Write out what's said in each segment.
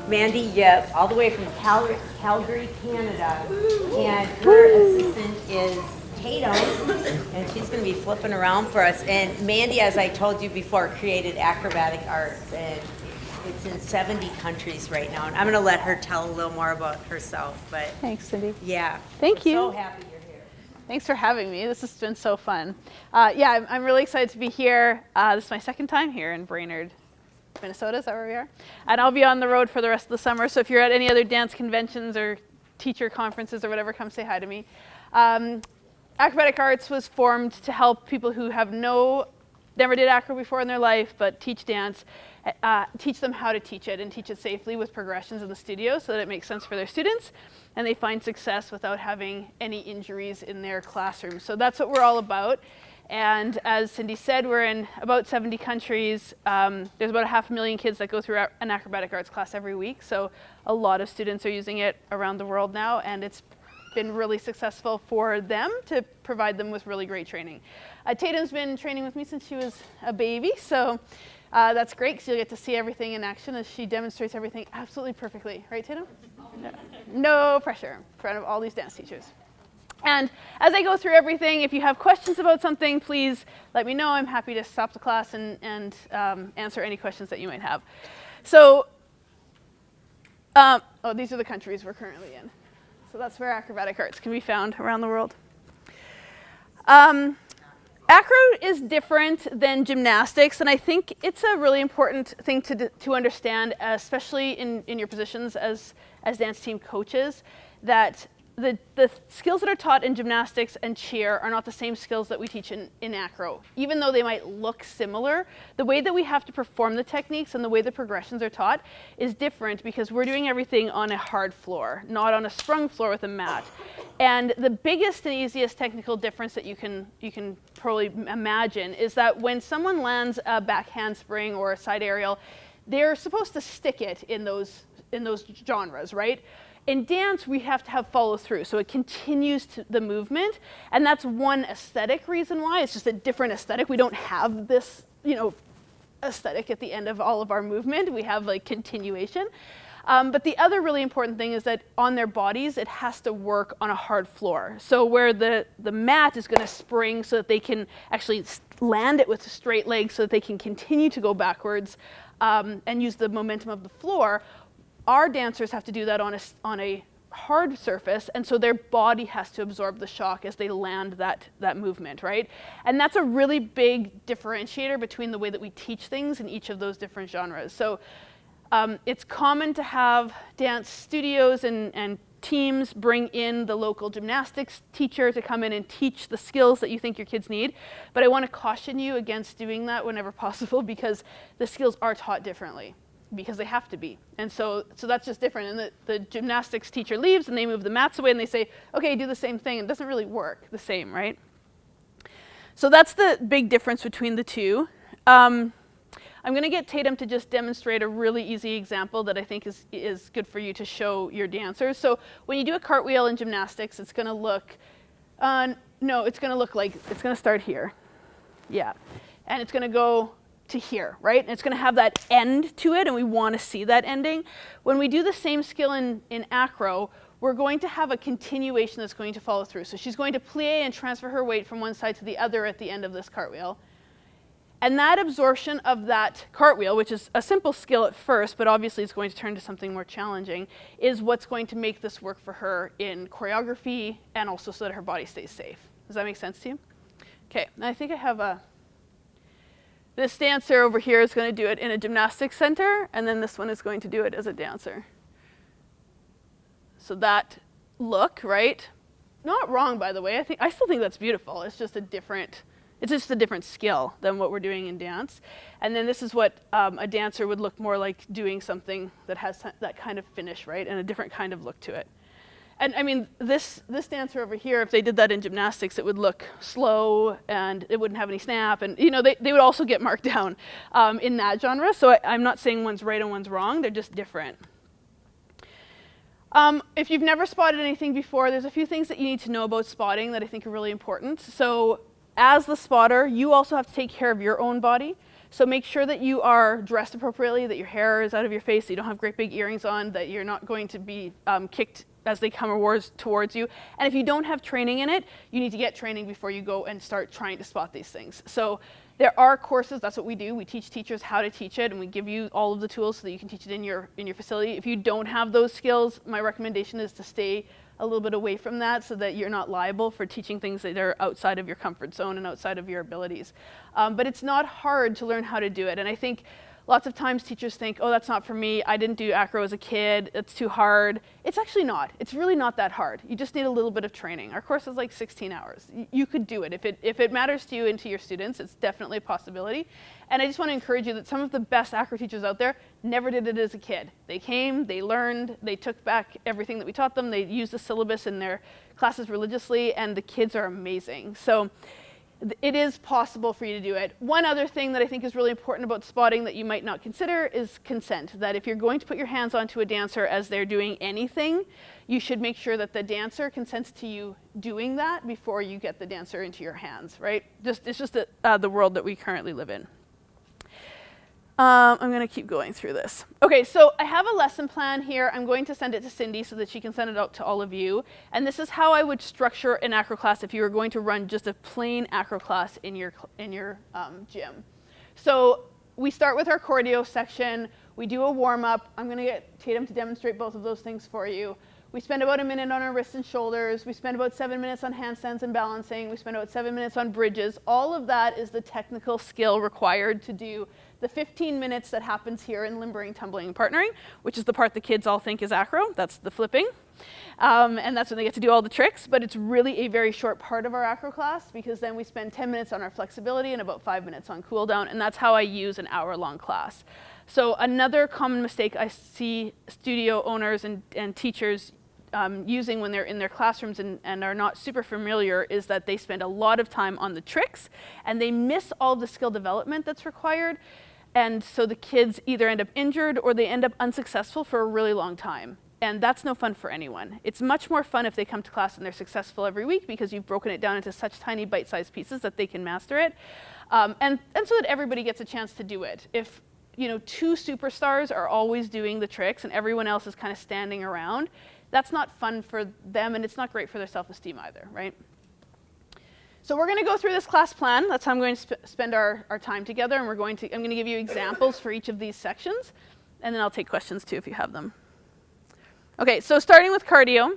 Mandy Yip, all the way from Calgary, Canada. And her assistant is Tatum, and she's going to be flipping around for us. And Mandy, as I told you before, created Acrobatic Arts, and it's in 70 countries right now. And I'm going to let her tell a little more about herself. But thanks, Cindy. Yeah. Thank you. So happy you're here. Thanks for having me. This has been so fun. Yeah, I'm really excited to be here. This is my second time here in Brainerd, Minnesota. Is that where we are? And I'll be on the road for the rest of the summer. So if you're at any other dance conventions or teacher conferences or whatever, come say hi to me. Acrobatic Arts was formed to help people who have never did acro before in their life, but teach dance, teach them how to teach it and teach it safely with progressions in the studio so that it makes sense for their students and they find success without having any injuries in their classroom. So that's what we're all about. And as Cindy said, we're in about 70 countries. There's about 500,000 kids that go through an acrobatic arts class every week. So a lot of students are using it around the world now, and it's been really successful for them to provide them with really great training. Tatum's been training with me since she was a baby, so that's great because you'll get to see everything in action as she demonstrates everything absolutely perfectly. Right, Tatum? No pressure in front of all these dance teachers. And as I go through everything, if you have questions about something, please let me know. I'm happy to stop the class and answer any questions that you might have. So, these are the countries we're currently in. So that's where acrobatic arts can be found around the world. Acro is different than gymnastics, and I think it's a really important thing to understand, especially in your positions as dance team coaches, that the skills that are taught in gymnastics and cheer are not the same skills that we teach in acro. Even though they might look similar, the way that we have to perform the techniques and the way the progressions are taught is different because we're doing everything on a hard floor, not on a sprung floor with a mat. And the biggest and easiest technical difference that you can probably imagine is that when someone lands a back handspring or a side aerial, they're supposed to stick it in those genres, right? In dance, we have to have follow through, so it continues the movement, and that's one aesthetic reason why. It's just a different aesthetic. We don't have this, aesthetic at the end of all of our movement. We have like continuation. But the other really important thing is that on their bodies, it has to work on a hard floor. So where the mat is going to spring so that they can actually land it with a straight leg so that they can continue to go backwards and use the momentum of the floor, our dancers have to do that on a hard surface, and so their body has to absorb the shock as they land that movement, right? And that's a really big differentiator between the way that we teach things in each of those different genres. So it's common to have dance studios and teams bring in the local gymnastics teacher to come in and teach the skills that you think your kids need. But I want to caution you against doing that whenever possible because the skills are taught differently. Because they have to be. And so that's just different. And the gymnastics teacher leaves and they move the mats away and they say, okay, do the same thing. It doesn't really work the same, right? So that's the big difference between the two. I'm going to get Tatum to just demonstrate a really easy example that I think is good for you to show your dancers. So when you do a cartwheel in gymnastics, it's going to look, it's going to start here. Yeah. And it's going to go to here, right? And it's going to have that end to it, and we want to see that ending. When we do the same skill in acro, we're going to have a continuation that's going to follow through. So she's going to plie and transfer her weight from one side to the other at the end of this cartwheel. And that absorption of that cartwheel, which is a simple skill at first, but obviously it's going to turn to something more challenging, is what's going to make this work for her in choreography and also so that her body stays safe. Does that make sense to you? Okay, I think I have this dancer over here is going to do it in a gymnastics center, and then this one is going to do it as a dancer. So that look, right? Not wrong, by the way. I still think that's beautiful. It's just a different skill than what we're doing in dance. And then this is what a dancer would look more like doing something that has that kind of finish, right? And a different kind of look to it. And I mean, this dancer over here, if they did that in gymnastics, it would look slow and it wouldn't have any snap. And they would also get marked down in that genre. So I'm not saying one's right and one's wrong. They're just different. If you've never spotted anything before, there's a few things that you need to know about spotting that I think are really important. So as the spotter, you also have to take care of your own body. So make sure that you are dressed appropriately, that your hair is out of your face, that you don't have great big earrings on, that you're not going to be kicked as they come towards you. And if you don't have training in it, you need to get training before you go and start trying to spot these things. So there are courses, that's what we do. We teach teachers how to teach it, and we give you all of the tools so that you can teach it in your facility. If you don't have those skills, my recommendation is to stay a little bit away from that so that you're not liable for teaching things that are outside of your comfort zone and outside of your abilities. But it's not hard to learn how to do it. And I think lots of times teachers think, oh, that's not for me. I didn't do acro as a kid. It's too hard. It's actually not. It's really not that hard. You just need a little bit of training. Our course is like 16 hours. You could do it. If it matters to you and to your students, it's definitely a possibility. And I just want to encourage you that some of the best acro teachers out there never did it as a kid. They came, they learned, they took back everything that we taught them. They used the syllabus in their classes religiously, and the kids are amazing. So it is possible for you to do it. One other thing that I think is really important about spotting that you might not consider is consent. That if you're going to put your hands onto a dancer as they're doing anything, you should make sure that the dancer consents to you doing that before you get the dancer into your hands, right? It's just the world that we currently live in. I'm going to keep going through this. Okay, so I have a lesson plan here. I'm going to send it to Cindy so that she can send it out to all of you. And this is how I would structure an acro class if you were going to run just a plain acro class in your gym. So we start with our cardio section. We do a warm-up. I'm going to get Tatum to demonstrate both of those things for you. We spend about a minute on our wrists and shoulders. We spend about 7 minutes on handstands and balancing. We spend about 7 minutes on bridges. All of that is the technical skill required to do the 15 minutes that happens here in limbering, tumbling, and partnering, which is the part the kids all think is acro. That's the flipping. And that's when they get to do all the tricks. But it's really a very short part of our acro class, because then we spend 10 minutes on our flexibility and about 5 minutes on cool down. And that's how I use an hour-long class. So another common mistake I see studio owners and teachers using when they're in their classrooms and are not super familiar is that they spend a lot of time on the tricks and they miss all the skill development that's required. And so the kids either end up injured or they end up unsuccessful for a really long time. And that's no fun for anyone. It's much more fun if they come to class and they're successful every week, because you've broken it down into such tiny bite-sized pieces that they can master it. And so that everybody gets a chance to do it. If two superstars are always doing the tricks and everyone else is kind of standing around, that's not fun for them, and it's not great for their self-esteem either, right? So we're going to go through this class plan. That's how I'm going to spend our time together, and I'm going to give you examples for each of these sections, and then I'll take questions too if you have them. Okay, so starting with cardio.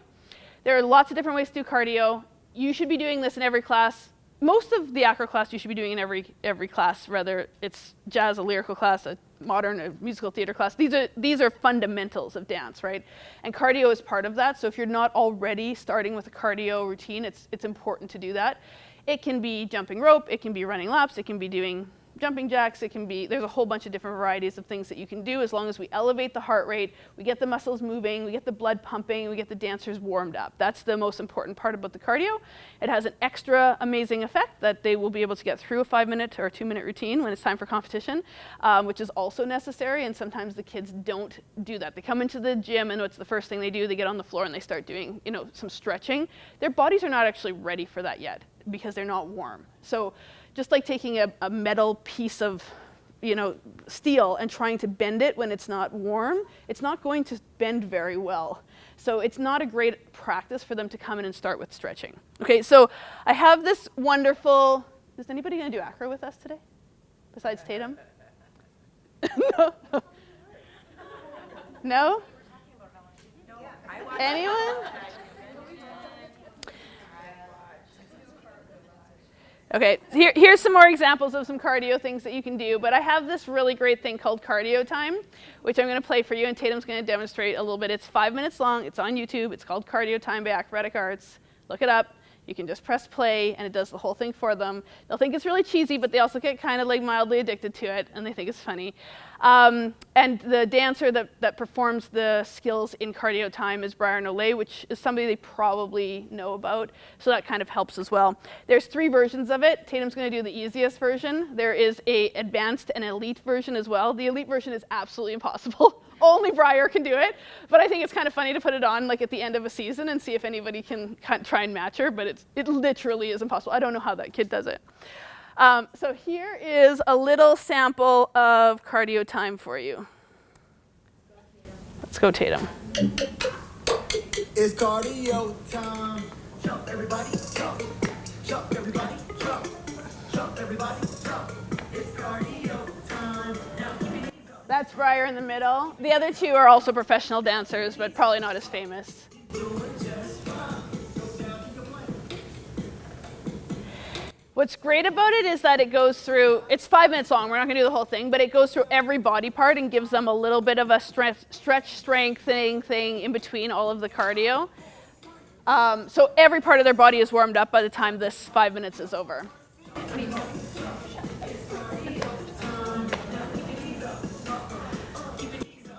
There are lots of different ways to do cardio. You should be doing this in every class. Most of the acro class you should be doing in every class, whether it's jazz, a lyrical class, a modern, a musical theater class. These are fundamentals of dance, right? And cardio is part of that. So if you're not already starting with a cardio routine, it's important to do that. It can be jumping rope, it can be running laps, it can be doing jumping jacks, there's a whole bunch of different varieties of things that you can do, as long as we elevate the heart rate, we get the muscles moving, we get the blood pumping, we get the dancers warmed up. That's the most important part about the cardio. It has an extra amazing effect that they will be able to get through a 5-minute or a 2-minute routine when it's time for competition, which is also necessary, and sometimes the kids don't do that. They come into the gym and what's the first thing they do? They get on the floor and they start doing some stretching. Their bodies are not actually ready for that yet because they're not warm. So just like taking a metal piece of steel and trying to bend it when it's not warm, it's not going to bend very well. So it's not a great practice for them to come in and start with stretching. Okay, so I have this wonderful, is anybody going to do acro with us today? Besides Tatum? No? No? Anyone? Okay, here's some more examples of some cardio things that you can do, but I have this really great thing called cardio time, which I'm going to play for you, and Tatum's going to demonstrate a little bit. It's 5 minutes long. It's on YouTube. It's called Cardio Time by Acrobatic Arts. Look it up. You can just press play, and it does the whole thing for them. They'll think it's really cheesy, but they also get kind of like mildly addicted to it, and they think it's funny. And the dancer that performs the skills in cardio time is Briar Nolay, which is somebody they probably know about, so that kind of helps as well. There's 3 versions of it. Tatum's going to do the easiest version. There is an advanced and elite version as well. The elite version is absolutely impossible. Only Briar can do it, but I think it's kind of funny to put it on like at the end of a season and see if anybody can try and match her, but it literally is impossible. I don't know how that kid does it. So here is a little sample of cardio time for you. Let's go, Tatum. It's cardio time. Jump, everybody, jump. Jump, everybody, jump. Jump, everybody, jump. It's cardio time. Now keep your knees up. That's Briar in the middle. The other two are also professional dancers, but probably not as famous. What's great about it is that it goes through, it's 5 minutes long, we're not gonna do the whole thing, but it goes through every body part and gives them a little bit of a stretch strengthening thing in between all of the cardio. So every part of their body is warmed up by the time this 5 minutes is over.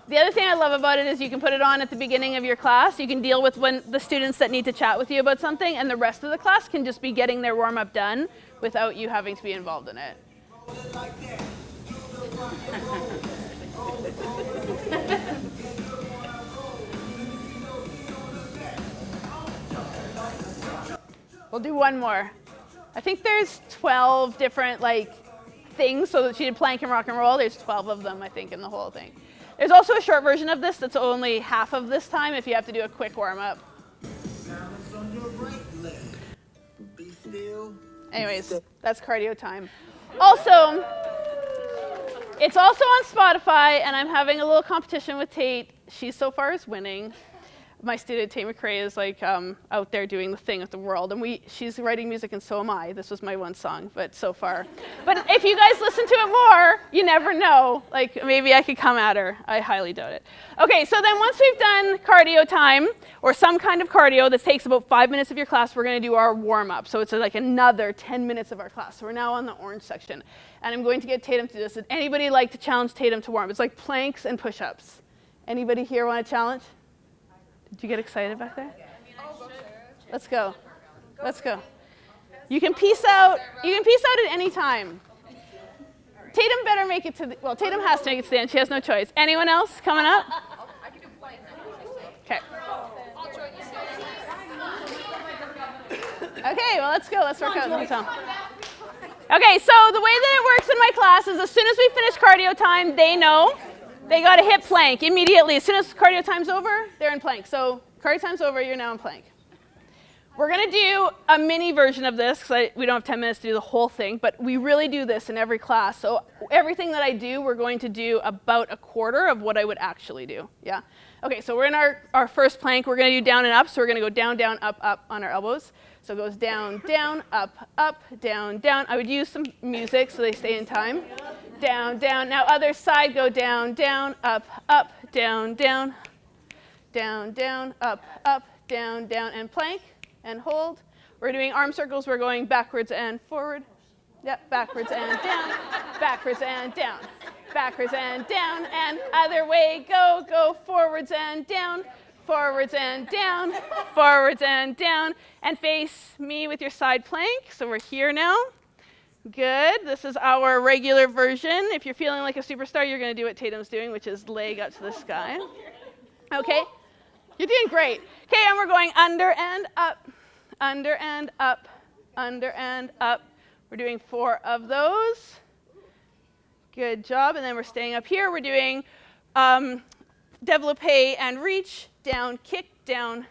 The other thing I love about it is you can put it on at the beginning of your class. You can deal with when the students that need to chat with you about something, and the rest of the class can just be getting their warm-up done without you having to be involved in it. We'll do one more. I think there's 12 different things. So she did plank and rock and roll. There's 12 of them, I think, in the whole thing. There's also a short version of this that's only half of this time if you have to do a quick warm-up. Anyways, that's cardio time. Also, it's also on Spotify, and I'm having a little competition with Tate. She so far is winning. My student, Tate McRae, is out there doing the thing with the world, and she's writing music, and so am I. This was my one song, but so far. But if you guys listen to it more, you never know. Maybe I could come at her. I highly doubt it. Okay, so then once we've done cardio time, or some kind of cardio that takes about 5 minutes of your class, we're gonna do our warm-up. So it's another 10 minutes of our class. So we're now on the orange section. And I'm going to get Tatum to do this. Would anybody like to challenge Tatum to warm? It's like planks and push-ups. Anybody here want to challenge? Did you get excited back there? Let's go. Let's go. You can peace out. You can peace out at any time. Tatum better make it to the, well, Tatum has to make it to the end. She has no choice. Anyone else coming up? Okay. Okay, well, let's go. Let's work out. Okay, so the way that it works in my class is as soon as we finish cardio time, they know they got to hit plank immediately. As soon as cardio time's over, they're in plank. So cardio time's over, you're now in plank. We're going to do a mini version of this because we don't have 10 minutes to do the whole thing, but we really do this in every class. So everything that I do, we're going to do about a quarter of what I would actually do. Yeah? Okay, so we're in our first plank. We're going to do down and up. So we're going to go down, down, up, up on our elbows. So it goes down, down, up, down, down. I would use some music so they stay in time. Down, down. Now other side, go down, down, up, down, down, down, down, up, down, down, and plank, and hold. We're doing arm circles. We're going backwards and forward. Yep, backwards and down, backwards and down, backwards and down, and other way, go, go, forwards and down, forwards and down, forwards and down, and face me with your side plank. So we're here now. Good. This is our regular version. If you're feeling like a superstar, you're going to do what Tatum's doing, which is leg up to the sky. Okay? You're doing great. Okay, and we're going under and up, under and up, under and up. We're doing 4 of those. Good job. And then we're staying up here. We're doing développé and reach, down, kick, down,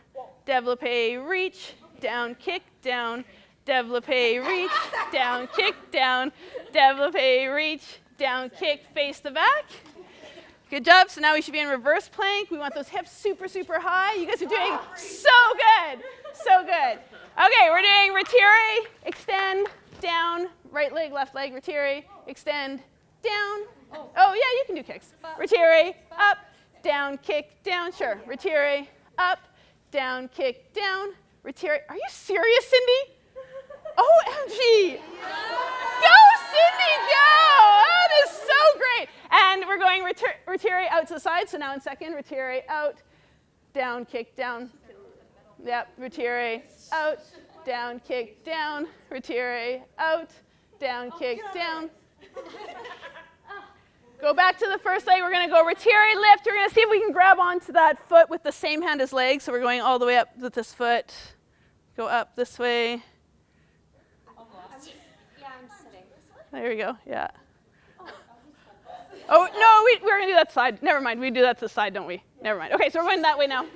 développé, reach, down, kick, down, développé, reach, down, kick, down, développé, reach, down, kick, face the back. Good job. So now we should be in reverse plank. We want those hips super, super high. You guys are doing so good. So good. Okay, we're doing retire, extend, down, right leg, left leg, retire, extend, down. Oh, yeah, you can do kicks. Retire, up, down, kick, down. Sure. Retire, up, down, kick, down. Retire. Are you serious, Cindy? OMG! Go, Cindy, go! That is so great. And we're going retire out to the side. So now in second, retire out, down, kick, down. Yep, retire out, down, kick, down. Retire out, down, kick, down. Go back to the first leg. We're going to go retire, lift. We're going to see if we can grab onto that foot with the same hand as leg. So we're going all the way up with this foot. Go up this way. Yeah, I'm sitting. There we go, yeah. Oh, no, we're gonna do that side. Never mind, we do that to the side, don't we? Never mind. Okay, so we're going that way now.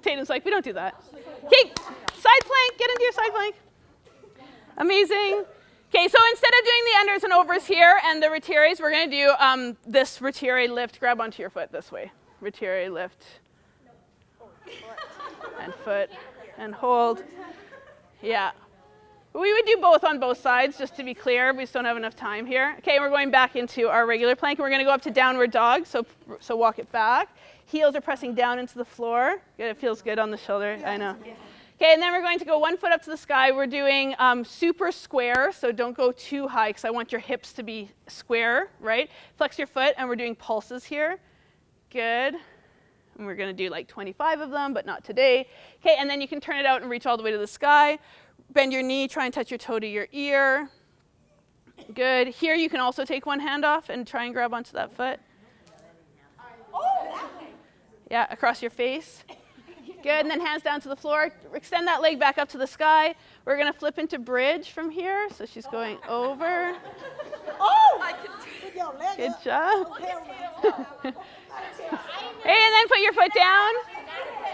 Tatum's like, we don't do that. Okay, side plank, get into your side plank. Amazing. Okay, so instead of doing the unders and overs here and the retiers, we're gonna do this retiere lift, grab onto your foot this way. Retiere lift, and foot, and hold. Yeah. We would do both on both sides, just to be clear. We just don't have enough time here. Okay, we're going back into our regular plank. We're going to go up to downward dog, so walk it back. Heels are pressing down into the floor. Good, it feels good on the shoulder, I know. Okay, and then we're going to go 1 foot up to the sky. We're doing super square, so don't go too high, because I want your hips to be square, right? Flex your foot, and we're doing pulses here. Good. And we're going to do like 25 of them, but not today. Okay, and then you can turn it out and reach all the way to the sky. Bend your knee, try and touch your toe to your ear. Good. Here you can also take one hand off and try and grab onto that foot. Yeah, across your face. Good, and then hands down to the floor. Extend that leg back up to the sky. We're going to flip into bridge from here. So she's going over. Oh! Good job. Hey, and then put your foot down.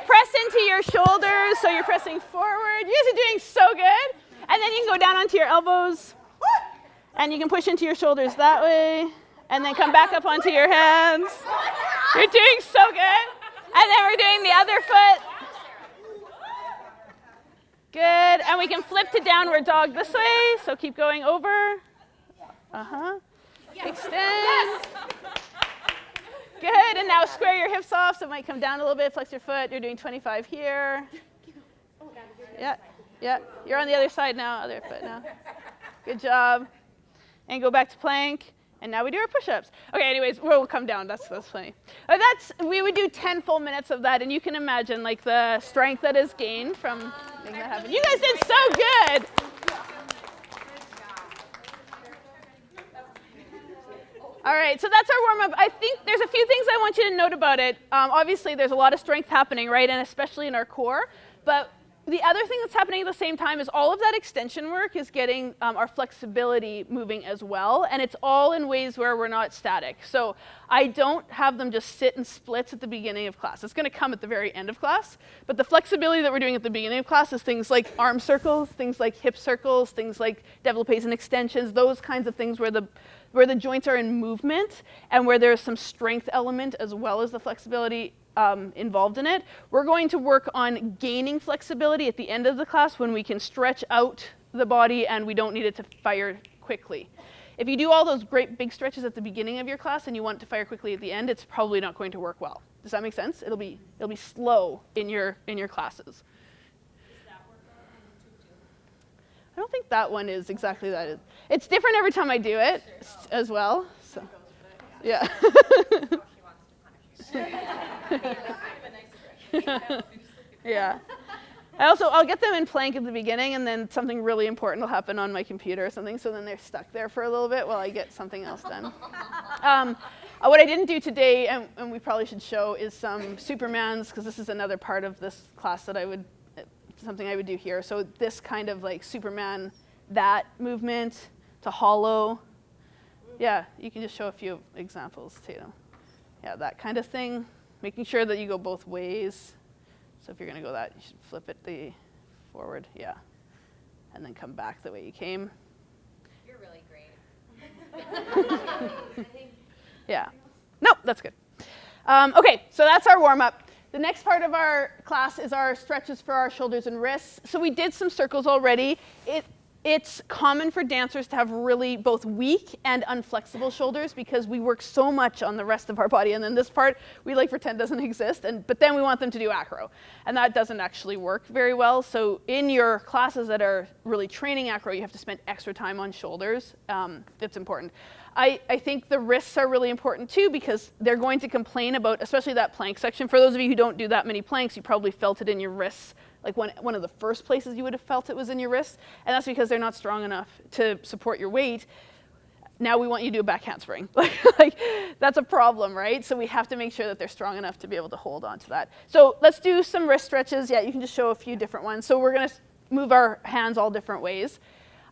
Press into your shoulders, so you're pressing forward. You guys are doing so good. And then you can go down onto your elbows. And you can push into your shoulders that way. And then come back up onto your hands. You're doing so good. And then we're doing the other foot. Good. And we can flip to downward dog this way. So keep going over. Extend. Good, and now square your hips off, so it might come down a little bit, flex your foot. You're doing 25 here. Yeah, you're on the other side now, other foot now. Good job. And go back to plank, and now we do our push-ups. Okay, anyways, we'll come down, that's plenty. We would do 10 full minutes of that, and you can imagine like the strength that is gained from making that happen. You guys did so good. All right, so that's our warm-up. I think there's a few things I want you to note about it. Obviously, there's a lot of strength happening, right, and especially in our core. But the other thing that's happening at the same time is all of that extension work is getting our flexibility moving as well, and it's all in ways where we're not static. So I don't have them just sit in splits at the beginning of class. It's going to come at the very end of class, but the flexibility that we're doing at the beginning of class is things like arm circles, things like hip circles, things like développés and extensions, those kinds of things where the joints are in movement and where there's some strength element as well as the flexibility involved in it. We're going to work on gaining flexibility at the end of the class when we can stretch out the body and we don't need it to fire quickly. If you do all those great big stretches at the beginning of your class and you want it to fire quickly at the end, it's probably not going to work well. Does that make sense? It'll be slow in your classes. I don't think that one is exactly that. It's different every time I do it as well. So, yeah. Yeah. I'll get them in plank at the beginning, and then something really important will happen on my computer or something, so then they're stuck there for a little bit while I get something else done. What I didn't do today, and we probably should show, is some Supermans, because this is another part of this class that something I would do here. So this kind of like Superman, that movement to hollow. Yeah, you can just show a few examples too. Yeah, that kind of thing. Making sure that you go both ways. So if you're going to go that, you should flip it forward, yeah. And then come back the way you came. You're really great. Yeah. Nope, that's good. Okay, so that's our warm-up. The next part of our class is our stretches for our shoulders and wrists. So we did some circles already. It's common for dancers to have really both weak and unflexible shoulders because we work so much on the rest of our body. And then this part, we like pretend doesn't exist, but then we want them to do acro. And that doesn't actually work very well. So in your classes that are really training acro, you have to spend extra time on shoulders. It's important. I think the wrists are really important too because they're going to complain about, especially that plank section. For those of you who don't do that many planks, you probably felt it in your wrists. Like one of the first places you would have felt it was in your wrists, and that's because they're not strong enough to support your weight. Now we want you to do a back handspring. Like that's a problem, right? So we have to make sure that they're strong enough to be able to hold on to that. So let's do some wrist stretches. Yeah, you can just show a few different ones. So we're going to move our hands all different ways.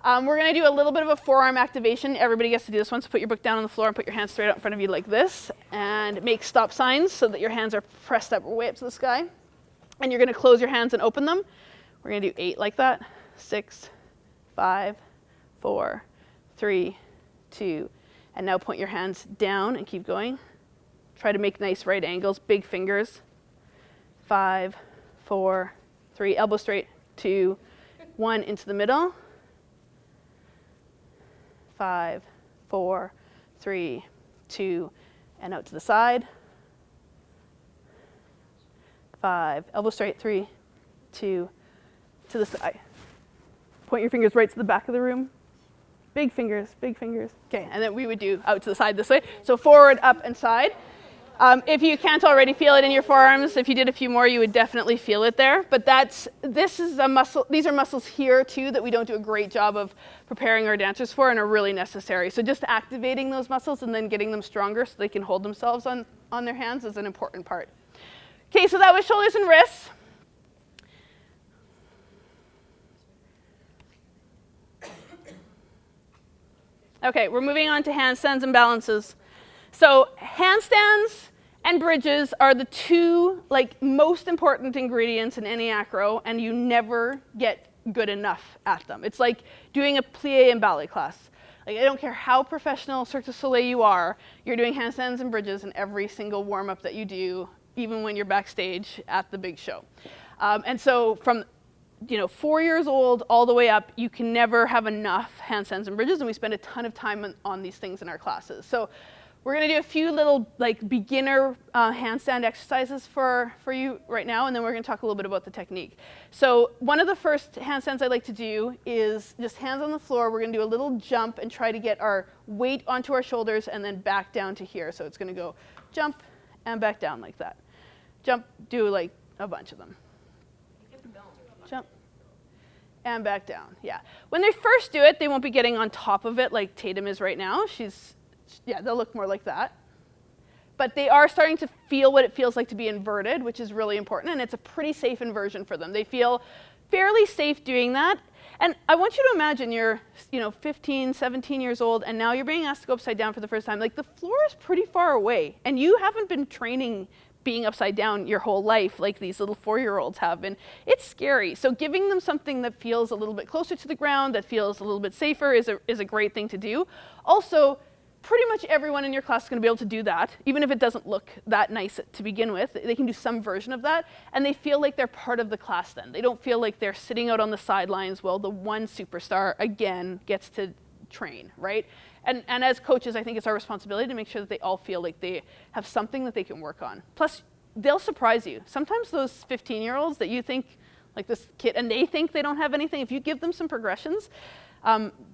We're going to do a little bit of a forearm activation. Everybody gets to do this one, so put your book down on the floor and put your hands straight out in front of you like this, and make stop signs so that your hands are pressed up way up to the sky. And you're going to close your hands and open them. We're going to do 8 like that. 6, 5, 4, 3, 2, and now point your hands down and keep going. Try to make nice right angles, big fingers. 5, 4, 3, elbow straight, 2, 1, into the middle. 5, 4, 3, 2, and out to the side. 5, elbow straight, 3, 2, to the side. Point your fingers right to the back of the room. Big fingers, big fingers. Okay, and then we would do out to the side this way. So forward, up, and side. If you can't already feel it in your forearms, if you did a few more, you would definitely feel it there. But this is a muscle. These are muscles here too that we don't do a great job of preparing our dancers for and are really necessary. So just activating those muscles and then getting them stronger so they can hold themselves on their hands is an important part. Okay, so that was shoulders and wrists. Okay, we're moving on to handstands and balances. So handstands and bridges are the two most important ingredients in any acro, and you never get good enough at them. It's like doing a plie in ballet class. I don't care how professional Cirque du Soleil you are, you're doing handstands and bridges in every single warm-up that you do, even when you're backstage at the big show. And so from 4 years old all the way up, you can never have enough handstands and bridges, and we spend a ton of time on these things in our classes. So we're going to do a few little beginner handstand exercises for you right now, and then we're going to talk a little bit about the technique. So one of the first handstands I like to do is just hands on the floor. We're going to do a little jump and try to get our weight onto our shoulders and then back down to here. So it's going to go jump and back down like that. Jump, do a bunch of them. Jump and back down, yeah. When they first do it, they won't be getting on top of it like Tatum is right now. They'll look more like that. But they are starting to feel what it feels like to be inverted, which is really important, and it's a pretty safe inversion for them. They feel fairly safe doing that. And I want you to imagine you're 15, 17 years old, and now you're being asked to go upside down for the first time. The floor is pretty far away, and you haven't been training being upside down your whole life like these little 4-year-olds have been. It's scary. So giving them something that feels a little bit closer to the ground, that feels a little bit safer is a great thing to do. Also, pretty much everyone in your class is going to be able to do that, even if it doesn't look that nice to begin with. They can do some version of that, and they feel like they're part of the class then. They don't feel like they're sitting out on the sidelines while the one superstar, again, gets to train, right? And as coaches, I think it's our responsibility to make sure that they all feel like they have something that they can work on. Plus, they'll surprise you. Sometimes those 15-year-olds that you think, like this kid, and they think they don't have anything, if you give them some progressions,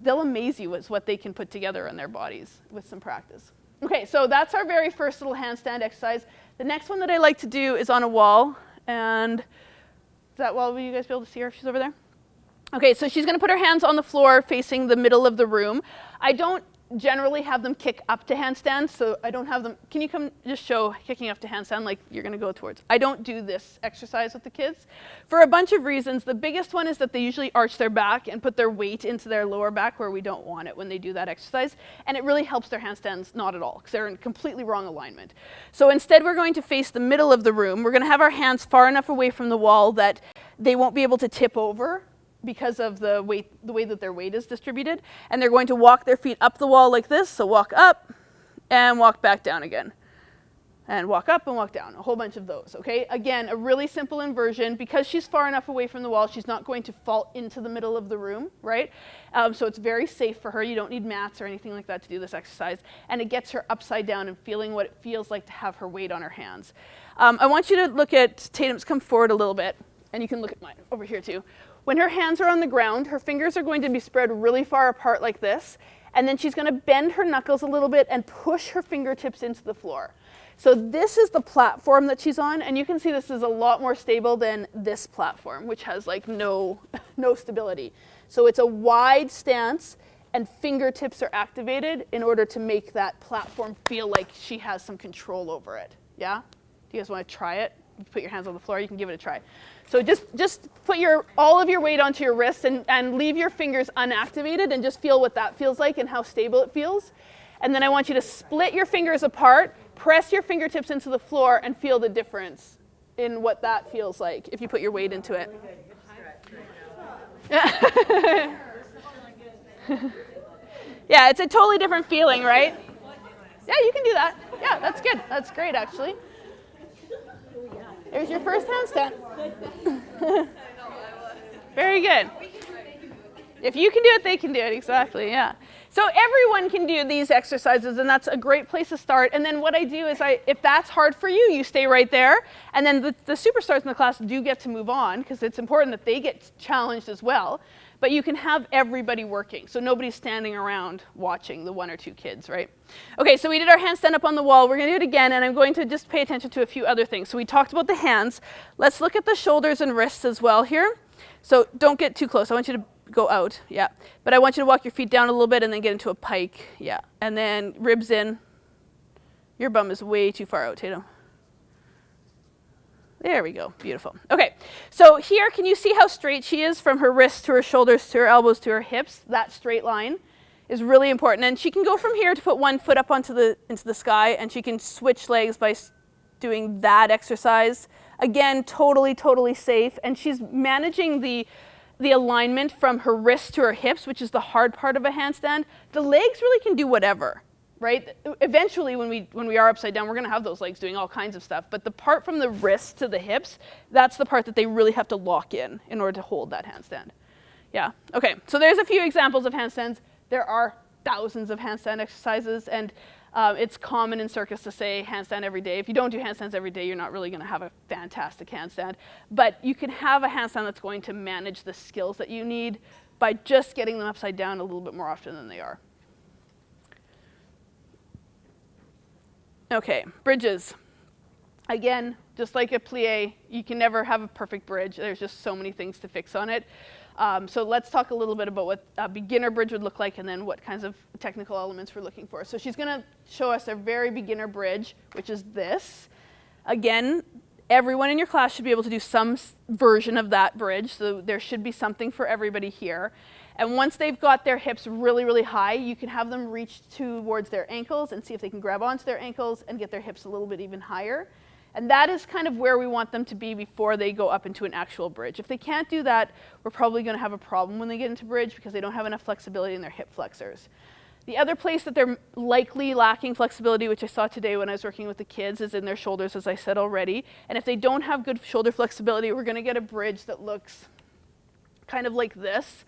they'll amaze you with what they can put together in their bodies with some practice. Okay, so that's our very first little handstand exercise. The next one that I like to do is on a wall. And is that wall, will you guys be able to see her if she's over there? Okay, so she's going to put her hands on the floor facing the middle of the room. I don't generally have them kick up to handstand, so I don't have them. Can you come just show kicking up to handstand like you're going to go towards? I don't do this exercise with the kids for a bunch of reasons. The biggest one is that they usually arch their back and put their weight into their lower back where we don't want it when they do that exercise, and it really helps their handstands not at all because they're in completely wrong alignment. So instead we're going to face the middle of the room. We're going to have our hands far enough away from the wall that they won't be able to tip over because of the way that their weight is distributed. And they're going to walk their feet up the wall like this. So walk up and walk back down again. And walk up and walk down. A whole bunch of those, okay? Again, a really simple inversion. Because she's far enough away from the wall, she's not going to fall into the middle of the room, right? So it's very safe for her. You don't need mats or anything like that to do this exercise. And it gets her upside down and feeling what it feels like to have her weight on her hands. I want you to look at Tatum's, come forward a little bit. And you can look at mine over here too. When her hands are on the ground, her fingers are going to be spread really far apart like this, and then she's going to bend her knuckles a little bit and push her fingertips into the floor. So this is the platform that she's on, and you can see this is a lot more stable than this platform, which has no stability. So it's a wide stance, and fingertips are activated in order to make that platform feel like she has some control over it. Yeah? Do you guys want to try it? put your hands on the floor, you can give it a try. So just put all of your weight onto your wrists and leave your fingers unactivated and just feel what that feels like and how stable it feels. And then I want you to split your fingers apart, press your fingertips into the floor, and feel the difference in what that feels like if you put your weight into it. Yeah, it's a totally different feeling, right? Yeah, you can do that. Yeah, that's good. That's great, actually. There's your first handstand. Very good. If you can do it, they can do it. Exactly, yeah. So everyone can do these exercises, and that's a great place to start. And then what I do is, if that's hard for you, you stay right there. And then the superstars in the class do get to move on, because it's important that they get challenged as well. But you can have everybody working, so nobody's standing around watching the 1 or 2 kids, right? Okay, so we did our handstand up on the wall. We're going to do it again, and I'm going to just pay attention to a few other things. So we talked about the hands. Let's look at the shoulders and wrists as well here. So don't get too close. I want you to go out, yeah. But I want you to walk your feet down a little bit and then get into a pike, yeah. And then ribs in. Your bum is way too far out, Tatum. There we go, beautiful. Okay, so here, can you see how straight she is from her wrists to her shoulders to her elbows to her hips? That straight line is really important. And she can go from here to put one foot up into the sky, and she can switch legs by doing that exercise. Again, totally, totally safe. And she's managing the alignment from her wrists to her hips, which is the hard part of a handstand. The legs really can do whatever. Right? Eventually, when we are upside down, we're going to have those legs doing all kinds of stuff. But the part from the wrists to the hips, that's the part that they really have to lock in order to hold that handstand. Yeah. Okay. So there's a few examples of handstands. There are thousands of handstand exercises, and it's common in circus to say handstand every day. If you don't do handstands every day, you're not really going to have a fantastic handstand. But you can have a handstand that's going to manage the skills that you need by just getting them upside down a little bit more often than they are. Okay, bridges. Again, just like a plie, you can never have a perfect bridge. There's just so many things to fix on it. So let's talk a little bit about what a beginner bridge would look like and then what kinds of technical elements we're looking for. So she's going to show us a very beginner bridge, which is this. Again, everyone in your class should be able to do some version of that bridge, so there should be something for everybody here. And once they've got their hips really, really high, you can have them reach towards their ankles and see if they can grab onto their ankles and get their hips a little bit even higher. And that is kind of where we want them to be before they go up into an actual bridge. If they can't do that, we're probably going to have a problem when they get into bridge because they don't have enough flexibility in their hip flexors. The other place that they're likely lacking flexibility, which I saw today when I was working with the kids, is in their shoulders, as I said already. And if they don't have good shoulder flexibility, we're going to get a bridge that looks kind of like this.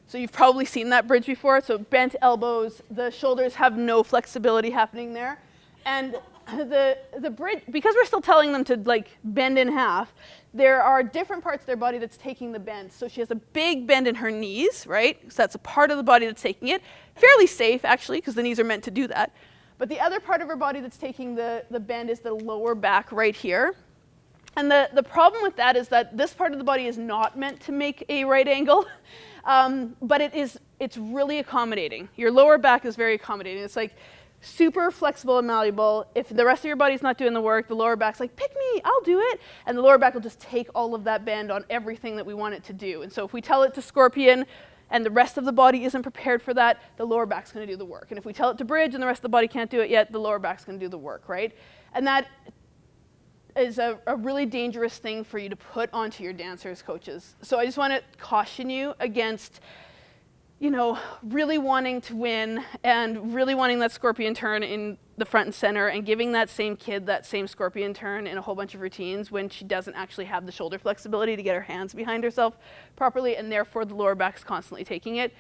So you've probably seen that bridge before. So bent elbows, the shoulders have no flexibility happening there. And the bridge, because we're still telling them to like bend in half, there are different parts of their body that's taking the bend. So she has a big bend in her knees, right? So that's a part of the body that's taking it. Fairly safe, actually, because the knees are meant to do that. But the other part of her body that's taking the bend is the lower back right here. And the problem with that is that this part of the body is not meant to make a right angle, but it's really accommodating. Your lower back is very accommodating. It's like super flexible and malleable. If the rest of your body's not doing the work, the lower back's like, pick me, I'll do it. And the lower back will just take all of that bend on everything that we want it to do. And so if we tell it to scorpion and the rest of the body isn't prepared for that, the lower back's going to do the work. And if we tell it to bridge and the rest of the body can't do it yet, the lower back's going to do the work, right? And that is a really dangerous thing for you to put onto your dancers, coaches. So I just want to caution you against, really wanting to win and really wanting that scorpion turn in the front and center and giving that same kid that same scorpion turn in a whole bunch of routines when she doesn't actually have the shoulder flexibility to get her hands behind herself properly, and therefore the lower back's constantly taking it.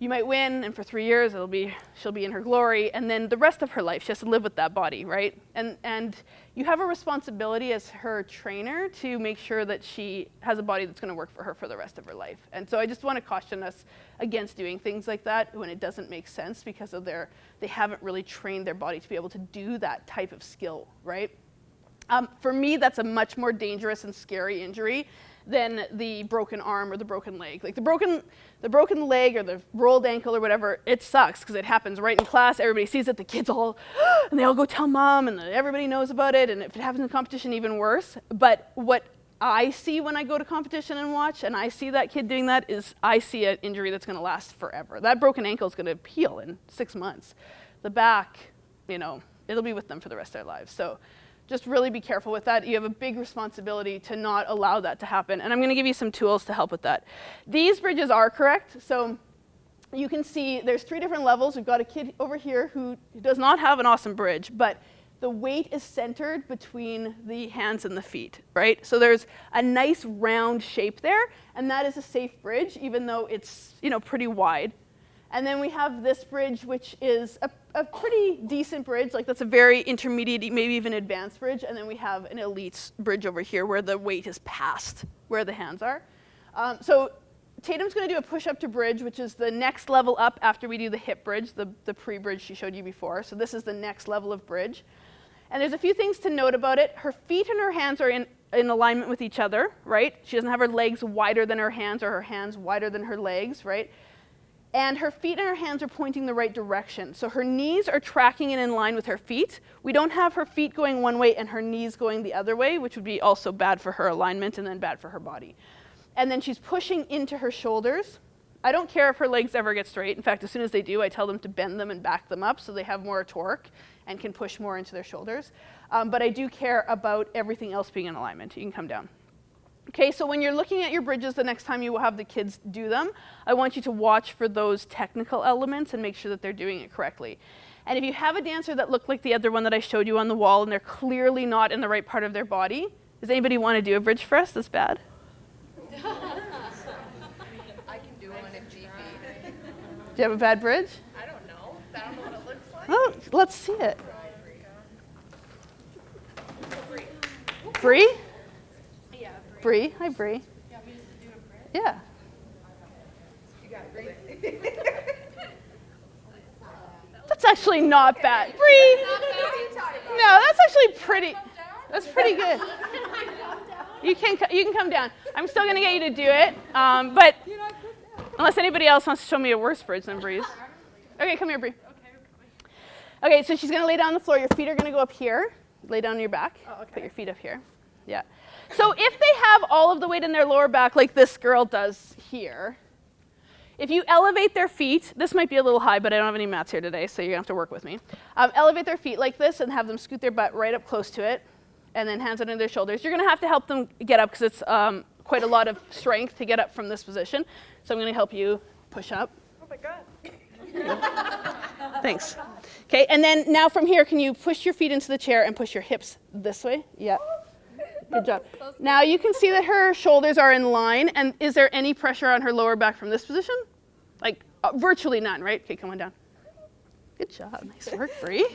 You might win, and for 3 years she'll be in her glory, and then the rest of her life she has to live with that body, right? And you have a responsibility as her trainer to make sure that she has a body that's going to work for her for the rest of her life. And so I just want to caution us against doing things like that when it doesn't make sense because of they haven't really trained their body to be able to do that type of skill, right? For me, that's a much more dangerous and scary injury than the broken arm or the broken leg. Like the broken leg or the rolled ankle or whatever, it sucks because it happens right in class. Everybody sees it. The kids all, and they all go tell mom, and everybody knows about it. And if it happens in competition, even worse. But what I see when I go to competition and watch, and I see that kid doing that, is I see an injury that's going to last forever. That broken ankle is going to heal in 6 months. The back, it'll be with them for the rest of their lives. So just really be careful with that. You have a big responsibility to not allow that to happen. And I'm going to give you some tools to help with that. These bridges are correct. So you can see there's 3 different levels. We've got a kid over here who does not have an awesome bridge, but the weight is centered between the hands and the feet, right? So there's a nice round shape there, and that is a safe bridge, even though it's, pretty wide. And then we have this bridge, which is a pretty decent bridge. Like that's a very intermediate, maybe even advanced bridge. And then we have an elite bridge over here where the weight is past where the hands are. So Tatum's going to do a push-up to bridge, which is the next level up after we do the hip bridge, the pre-bridge she showed you before. So this is the next level of bridge. And there's a few things to note about it. Her feet and her hands are in alignment with each other, right? She doesn't have her legs wider than her hands or her hands wider than her legs, right? And her feet and her hands are pointing the right direction. So her knees are tracking in line with her feet. We don't have her feet going one way and her knees going the other way, which would be also bad for her alignment and then bad for her body. And then she's pushing into her shoulders. I don't care if her legs ever get straight. In fact, as soon as they do, I tell them to bend them and back them up so they have more torque and can push more into their shoulders. But I do care about everything else being in alignment. You can come down. Okay, so when you're looking at your bridges the next time you will have the kids do them, I want you to watch for those technical elements and make sure that they're doing it correctly. And if you have a dancer that looked like the other one that I showed you on the wall and they're clearly not in the right part of their body, does anybody want to do a bridge for us that's bad? I can do one in GP. Do you have a bad bridge? I don't know. I don't know what it looks like. Oh, let's see it. Bree? Yeah, Bree? Hi, Bree. You want me to do a bridge? Yeah. You got Bree? That's actually not bad. Bree! No, that's actually pretty. That's pretty good. You can come down. I'm still going to get you to do it, but unless anybody else wants to show me a worse bridge than Bree's. Okay, come here, Bree. Okay, so she's going to lay down on the floor. Your feet are going to go up here. Lay down on your back. Oh, okay. Put your feet up here. Yeah. So if they have all of the weight in their lower back like this girl does here, if you elevate their feet, this might be a little high, but I don't have any mats here today, so you're going to have to work with me. Elevate their feet like this and have them scoot their butt right up close to it, and then hands under their shoulders. You're going to have to help them get up because it's quite a lot of strength to get up from this position. So I'm going to help you push up. Oh my God. Thanks. Okay, and then now from here, can you push your feet into the chair and push your hips this way? Yeah. Good job. Now you can see that her shoulders are in line, and is there any pressure on her lower back from this position? Like virtually none, right? Okay, come on down. Good job. Nice work, Bree.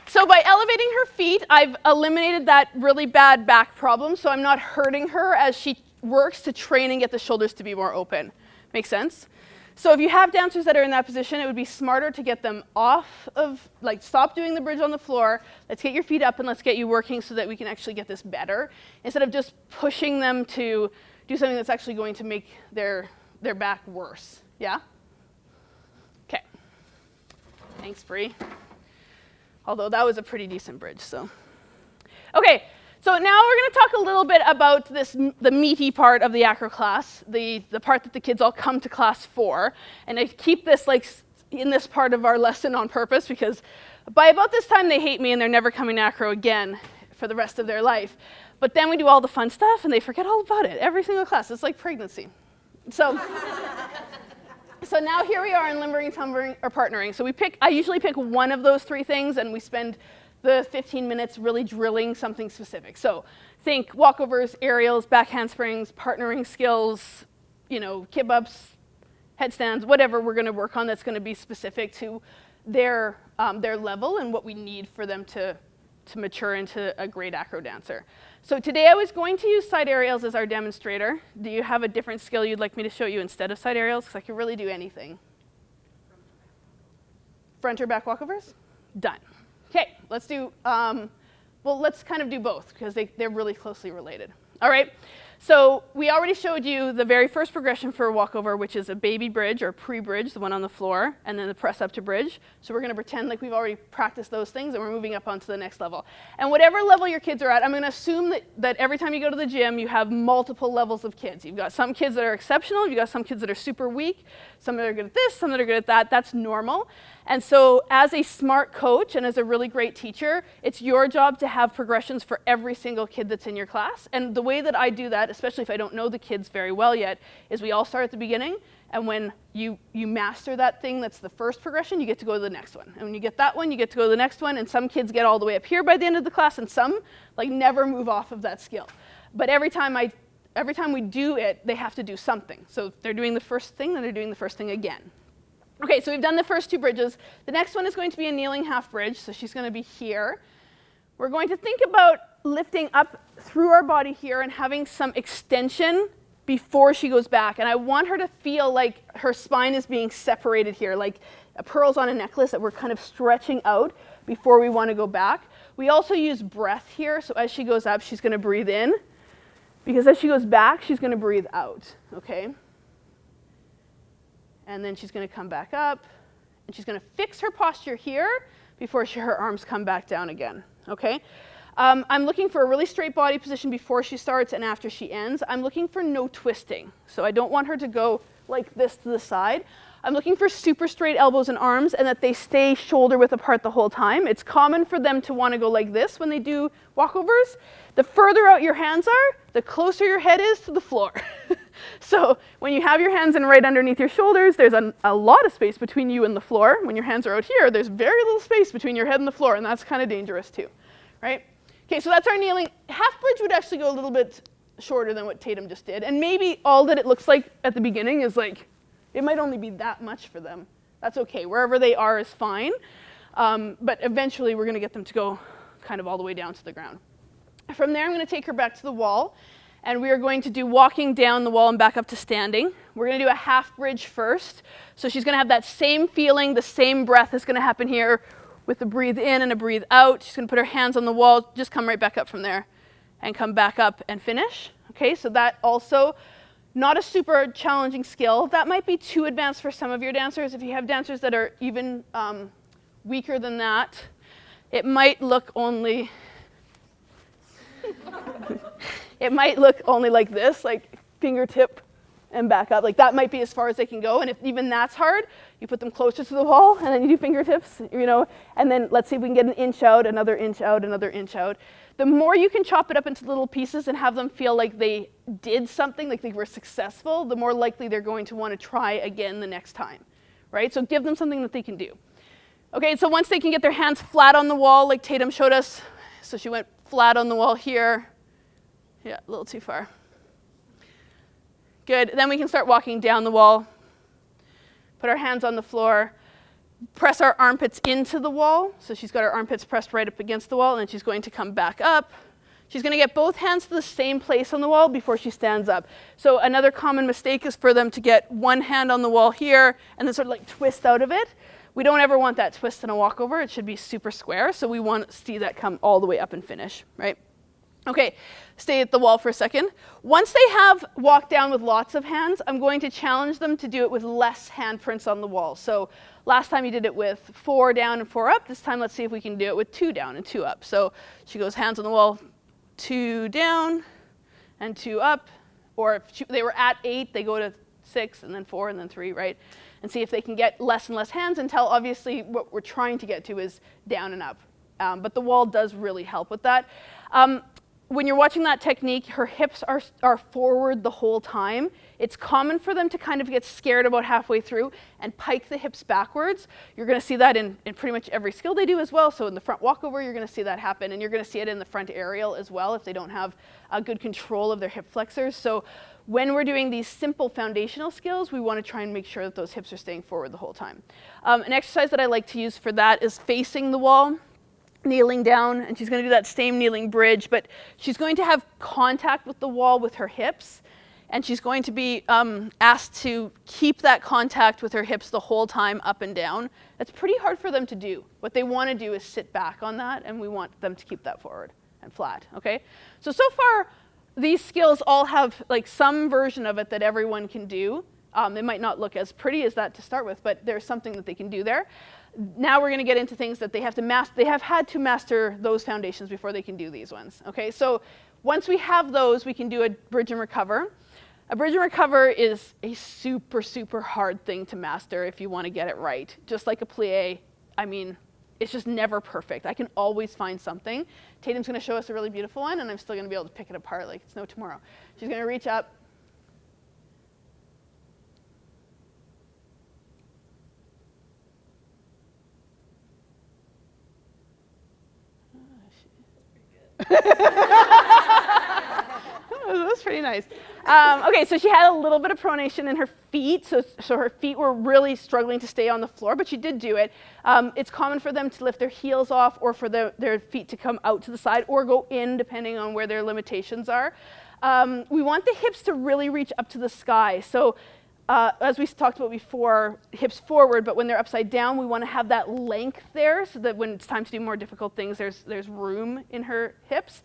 So by elevating her feet, I've eliminated that really bad back problem, so I'm not hurting her as she works to train and get the shoulders to be more open. Make sense? So if you have dancers that are in that position, it would be smarter to get them off of, stop doing the bridge on the floor, let's get your feet up and let's get you working so that we can actually get this better, instead of just pushing them to do something that's actually going to make their back worse. Yeah? Okay. Thanks, Bree. Although that was a pretty decent bridge, so. Okay. So now we're going to talk a little bit about the meaty part of the acro class, the part that the kids all come to class for. And I keep this in this part of our lesson on purpose because by about this time they hate me and they're never coming to acro again for the rest of their life. But then we do all the fun stuff and they forget all about it, every single class. It's like pregnancy. So, so now here we are in limbering, tumbling, or partnering. So I usually pick one of those 3 things and we spend the 15 minutes really drilling something specific. So think walkovers, aerials, back handsprings, partnering skills, kip-ups, headstands, whatever we're going to work on that's going to be specific to their level and what we need for them to mature into a great acro dancer. So today I was going to use side aerials as our demonstrator. Do you have a different skill you'd like me to show you instead of side aerials? Because I can really do anything. Front or back walkovers? Done. Okay, let's do Well, let's kind of do both because they're really closely related. All right. So we already showed you the very first progression for a walkover, which is a baby bridge or pre-bridge, the one on the floor, and then the press up to bridge. So we're going to pretend like we've already practiced those things and we're moving up onto the next level. And whatever level your kids are at, I'm going to assume that every time you go to the gym, you have multiple levels of kids. You've got some kids that are exceptional, you've got some kids that are super weak, some that are good at this, some that are good at that. That's normal. And so as a smart coach and as a really great teacher, it's your job to have progressions for every single kid that's in your class. And the way that I do that, especially if I don't know the kids very well yet, is we all start at the beginning, and when you master that thing that's the first progression, you get to go to the next one. And when you get that one, you get to go to the next one, and some kids get all the way up here by the end of the class, and some like never move off of that skill. But every time we do it, they have to do something. So if they're doing the first thing, then they're doing the first thing again. Okay, so we've done the first two bridges. The next one is going to be a kneeling half bridge, so she's going to be here. We're going to think about lifting up through our body here and having some extension before she goes back. And I want her to feel like her spine is being separated here, like pearls on a necklace that we're kind of stretching out before we want to go back. We also use breath here, so as she goes up, she's going to breathe in, because as she goes back, she's going to breathe out, okay? And then she's going to come back up, and she's going to fix her posture here before her arms come back down again, okay? I'm looking for a really straight body position before she starts and after she ends. I'm looking for no twisting, so I don't want her to go like this to the side. I'm looking for super straight elbows and arms and that they stay shoulder width apart the whole time. It's common for them to want to go like this when they do walkovers. The further out your hands are, the closer your head is to the floor. So when you have your hands in right underneath your shoulders, there's a lot of space between you and the floor. When your hands are out here, there's very little space between your head and the floor, and that's kind of dangerous too, right? Okay, so that's our kneeling. Half bridge would actually go a little bit shorter than what Tatum just did, and maybe all that it looks like at the beginning is like, it might only be that much for them. That's okay, wherever they are is fine, but eventually we're gonna get them to go kind of all the way down to the ground. From there, I'm gonna take her back to the wall, and we are going to do walking down the wall and back up to standing. We're gonna do a half bridge first. So she's gonna have that same feeling, the same breath is gonna happen here with a breathe in and a breathe out. She's gonna put her hands on the wall, just come right back up from there and come back up and finish. Okay, so that also, not a super challenging skill. That might be too advanced for some of your dancers. If you have dancers that are even weaker than that, it might look only like this, like fingertip and back up. Like that might be as far as they can go. And if even that's hard, you put them closer to the wall and then you do fingertips, you know, and then let's see if we can get an inch out, another inch out, another inch out. The more you can chop it up into little pieces and have them feel like they did something, like they were successful, the more likely they're going to want to try again the next time, right? So give them something that they can do. Okay, so once they can get their hands flat on the wall, like Tatum showed us, so she went flat on the wall here. Yeah, a little too far. Good, then we can start walking down the wall. Put our hands on the floor. Press our armpits into the wall. So she's got her armpits pressed right up against the wall, and then she's going to come back up. She's going to get both hands to the same place on the wall before she stands up. So another common mistake is for them to get one hand on the wall here and then sort of like twist out of it. We don't ever want that twist in a walkover. It should be super square, so we want to see that come all the way up and finish, right? Okay, stay at the wall for a second. Once they have walked down with lots of hands, I'm going to challenge them to do it with less handprints on the wall. So last time you did it with 4 down and 4 up. This time let's see if we can do it with 2 down and 2 up. So she goes hands on the wall, 2 down and 2 up. Or if they were at 8, they go to 6 and then 4 and then 3, right? And see if they can get less and less hands until obviously what we're trying to get to is down and up. But the wall does really help with that. When you're watching that technique, her hips are forward the whole time. It's common for them to kind of get scared about halfway through and pike the hips backwards. You're going to see that in pretty much every skill they do as well. So in the front walkover, you're going to see that happen. And you're going to see it in the front aerial as well if they don't have a good control of their hip flexors. So when we're doing these simple foundational skills, we want to try and make sure that those hips are staying forward the whole time. An exercise that I like to use for that is facing the wall, kneeling down, and she's going to do that same kneeling bridge, but she's going to have contact with the wall with her hips, and she's going to be asked to keep that contact with her hips the whole time up and down. That's pretty hard for them to do. What they want to do is sit back on that, and we want them to keep that forward and flat, okay? So far, these skills all have like some version of it that everyone can do. It might not look as pretty as that to start with, but there's something that they can do there. Now we're going to get into things that they have to master. They have had to master those foundations before they can do these ones. Okay, so once we have those, we can do a bridge and recover. A bridge and recover is a super, super hard thing to master if you want to get it right. Just like a plie, I mean, it's just never perfect. I can always find something. Tatum's going to show us a really beautiful one, and I'm still going to be able to pick it apart like it's no tomorrow. She's going to reach up. That was pretty nice. Okay, so she had a little bit of pronation in her feet, so her feet were really struggling to stay on the floor, but she did do it. It's common for them to lift their heels off or for their feet to come out to the side or go in, depending on where their limitations are. We want the hips to really reach up to the sky. So as we talked about before, hips forward, but when they're upside down, we want to have that length there so that when it's time to do more difficult things, there's room in her hips.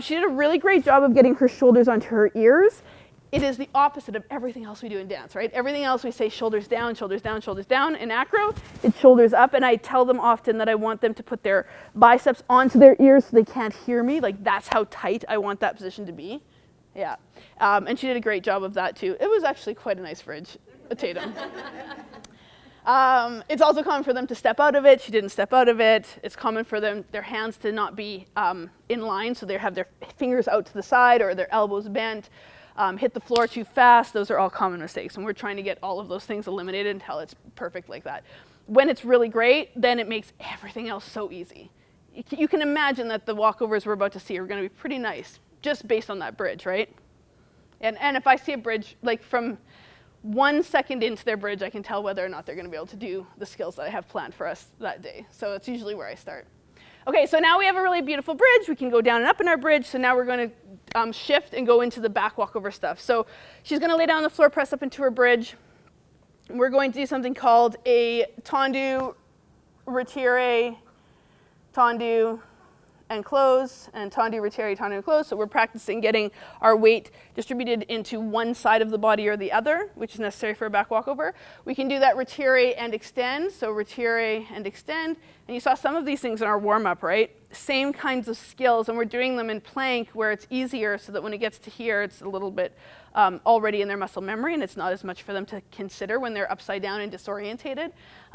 She did a really great job of getting her shoulders onto her ears. It is the opposite of everything else we do in dance, right? Everything else we say shoulders down, shoulders down, shoulders down. In acro, it's shoulders up, and I tell them often that I want them to put their biceps onto their ears so they can't hear me. Like, that's how tight I want that position to be. Yeah, and she did a great job of that too. It was actually quite a nice bridge, Tatum. It's also common for them to step out of it. She didn't step out of it. It's common for their hands to not be in line, so they have their fingers out to the side or their elbows bent, hit the floor too fast. Those are all common mistakes, and we're trying to get all of those things eliminated until it's perfect like that. When it's really great, then it makes everything else so easy. You can imagine that the walkovers we're about to see are going to be pretty nice, just based on that bridge, right? And if I see a bridge, like from 1 second into their bridge, I can tell whether or not they're going to be able to do the skills that I have planned for us that day. So that's usually where I start. Okay, so now we have a really beautiful bridge. We can go down and up in our bridge. So now we're going to shift and go into the back walkover stuff. So she's going to lay down on the floor, press up into her bridge. We're going to do something called a tendu, retire, tendu, and close, and tendu, retire, tendu, and close. So we're practicing getting our weight distributed into one side of the body or the other, which is necessary for a back walkover. We can do that retire and extend, so retire and extend. And you saw some of these things in our warm-up, right? Same kinds of skills, and we're doing them in plank where it's easier so that when it gets to here, it's a little bit already in their muscle memory, and it's not as much for them to consider when they're upside down and disorientated,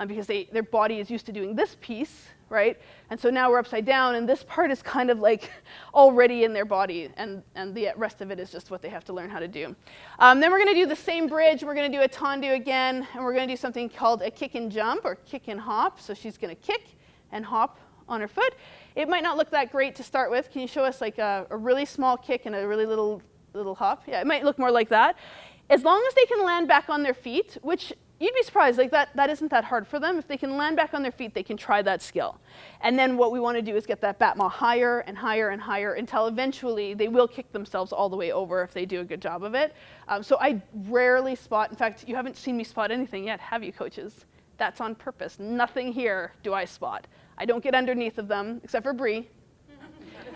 because their body is used to doing this piece, right? And so now we're upside down, and this part is kind of like already in their body, and the rest of it is just what they have to learn how to do. Then we're going to do the same bridge. We're going to do a tendu again, and we're going to do something called a kick and jump or kick and hop. So she's going to kick and hop on her foot. It might not look that great to start with. Can you show us like a really small kick and a really little hop? Yeah, it might look more like that. As long as they can land back on their feet, which you'd be surprised, like that isn't that hard for them. If they can land back on their feet, they can try that skill. And then what we want to do is get that battement higher and higher and higher until eventually they will kick themselves all the way over if they do a good job of it. So I rarely spot, in fact, you haven't seen me spot anything yet, have you, coaches? That's on purpose. Nothing here do I spot. I don't get underneath of them, except for Bree.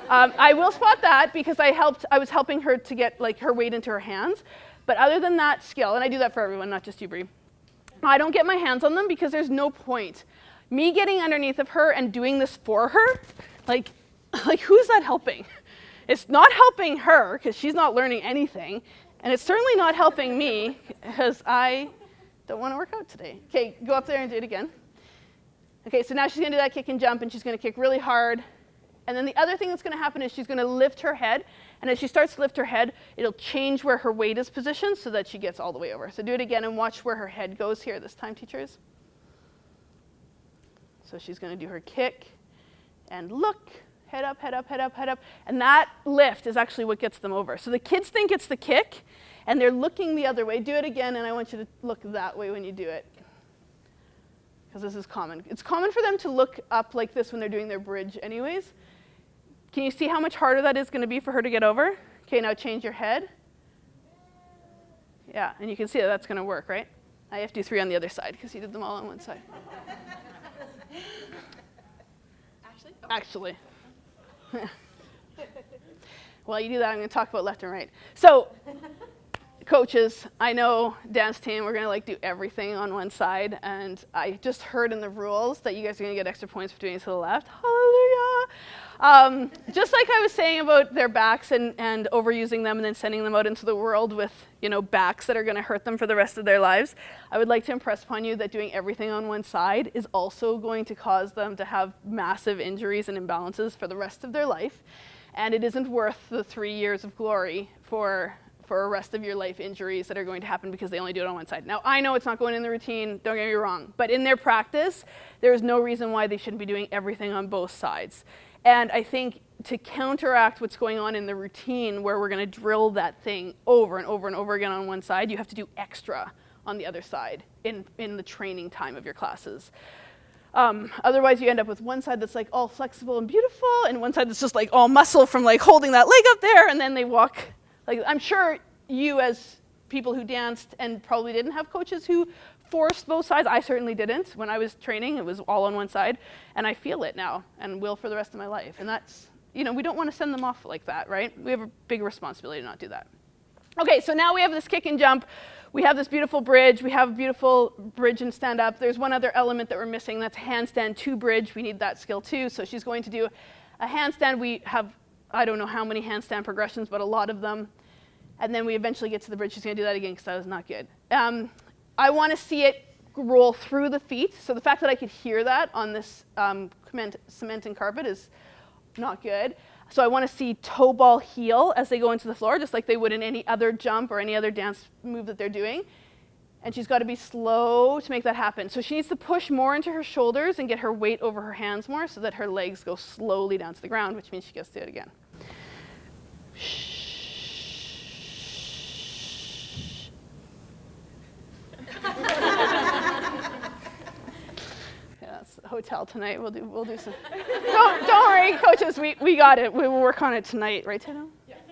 I will spot that because I was helping her to get like her weight into her hands. But other than that skill, and I do that for everyone, not just you, Bree, I don't get my hands on them because there's no point. Me getting underneath of her and doing this for her, like who's that helping? It's not helping her because she's not learning anything, and it's certainly not helping me because I don't want to work out today. Okay, go up there and do it again. Okay, so now she's going to do that kick and jump, and she's going to kick really hard. And then the other thing that's going to happen is she's going to lift her head, and as she starts to lift her head, it'll change where her weight is positioned so that she gets all the way over. So do it again and watch where her head goes here this time, teachers. So she's going to do her kick and look, head up, head up, head up, head up. And that lift is actually what gets them over. So the kids think it's the kick, and they're looking the other way. Do it again, and I want you to look that way when you do it, because this is common. It's common for them to look up like this when they're doing their bridge anyways. Can you see how much harder that is going to be for her to get over? Okay, now change your head. Yeah, and you can see that that's going to work, right? I have to do 3 on the other side because you did them all on one side. Actually. While you do that, I'm going to talk about left and right. So, coaches, I know dance team, we're going to like do everything on one side, and I just heard in the rules that you guys are going to get extra points for doing it to the left. Hallelujah! Just like I was saying about their backs and overusing them and then sending them out into the world with, you know, backs that are going to hurt them for the rest of their lives, I would like to impress upon you that doing everything on one side is also going to cause them to have massive injuries and imbalances for the rest of their life, and it isn't worth the 3 years of glory for a rest of your life injuries that are going to happen because they only do it on one side. Now, I know it's not going in the routine, don't get me wrong, but in their practice, there is no reason why they shouldn't be doing everything on both sides. And I think to counteract what's going on in the routine where we're going to drill that thing over and over and over again on one side, you have to do extra on the other side in the training time of your classes. Otherwise, you end up with one side that's like all flexible and beautiful, and one side that's just like all muscle from like holding that leg up there, and then they walk. Like, I'm sure you as people who danced and probably didn't have coaches who forced both sides. I certainly didn't. When I was training, it was all on one side, and I feel it now and will for the rest of my life. And that's, you know, we don't want to send them off like that, right? We have a big responsibility to not do that. Okay, so now we have this kick and jump. We have this beautiful bridge. We have a beautiful bridge and stand up. There's one other element that we're missing. That's handstand to bridge. We need that skill too. So she's going to do a handstand. We have, I don't know how many handstand progressions, but a lot of them. And then we eventually get to the bridge. She's going to do that again because that was not good. I want to see it roll through the feet. So the fact that I could hear that on this cement and carpet is not good. So I want to see toe ball heel as they go into the floor, just like they would in any other jump or any other dance move that they're doing. And she's got to be slow to make that happen. So she needs to push more into her shoulders and get her weight over her hands more so that her legs go slowly down to the ground, which means she gets to do it again. Yeah, that's the hotel tonight. We'll do some. Don't worry, coaches. We got it. We will work on it tonight, right, Tatum?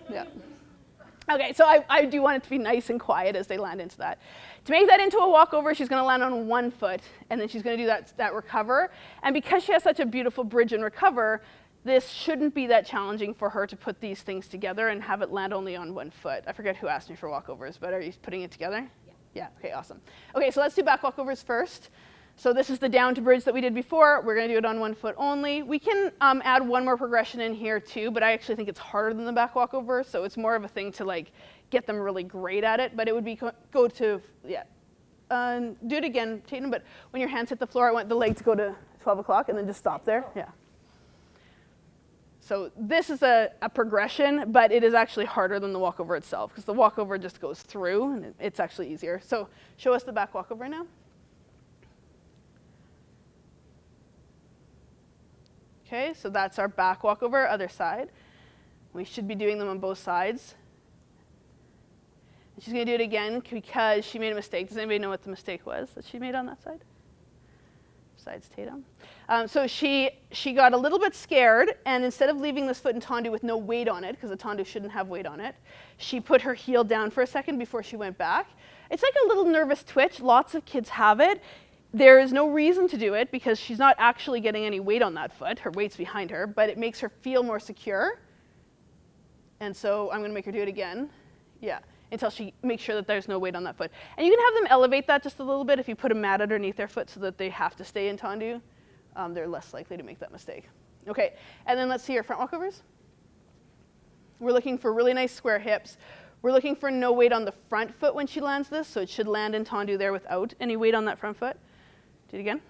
Yeah. Okay, so I do want it to be nice and quiet as they land into that. To make that into a walkover, she's going to land on one foot, and then she's going to do that recover. And because she has such a beautiful bridge and recover, this shouldn't be that challenging for her to put these things together and have it land only on one foot. I forget who asked me for walkovers, but are you putting it together? Yeah, okay, awesome. Okay, so let's do back walkovers first. So this is the down to bridge that we did before. We're going to do it on one foot only. We can add one more progression in here too, but I actually think it's harder than the back walkover, so it's more of a thing to like get them really great at it. But it would be do it again, Tatum, but when your hands hit the floor, I want the leg to go to 12 o'clock and then just stop there. Yeah. So this is a progression, but it is actually harder than the walkover itself because the walkover just goes through and it's actually easier. So show us the back walkover now. Okay, so that's our back walkover, other side. We should be doing them on both sides. And she's going to do it again because she made a mistake. Does anybody know what the mistake was that she made on that side? Besides Tatum. So she got a little bit scared, and instead of leaving this foot in tendu with no weight on it, because the tendu shouldn't have weight on it, she put her heel down for a second before she went back. It's like a little nervous twitch. Lots of kids have it. There is no reason to do it because she's not actually getting any weight on that foot. Her weight's behind her, but it makes her feel more secure. And so I'm going to make her do it again. Yeah, until she makes sure that there's no weight on that foot. And you can have them elevate that just a little bit if you put a mat underneath their foot so that they have to stay in tendu. They're less likely to make that mistake. Okay, and then let's see your front walkovers. We're looking for really nice square hips. We're looking for no weight on the front foot when she lands this, so it should land in tendu there without any weight on that front foot. Do it again.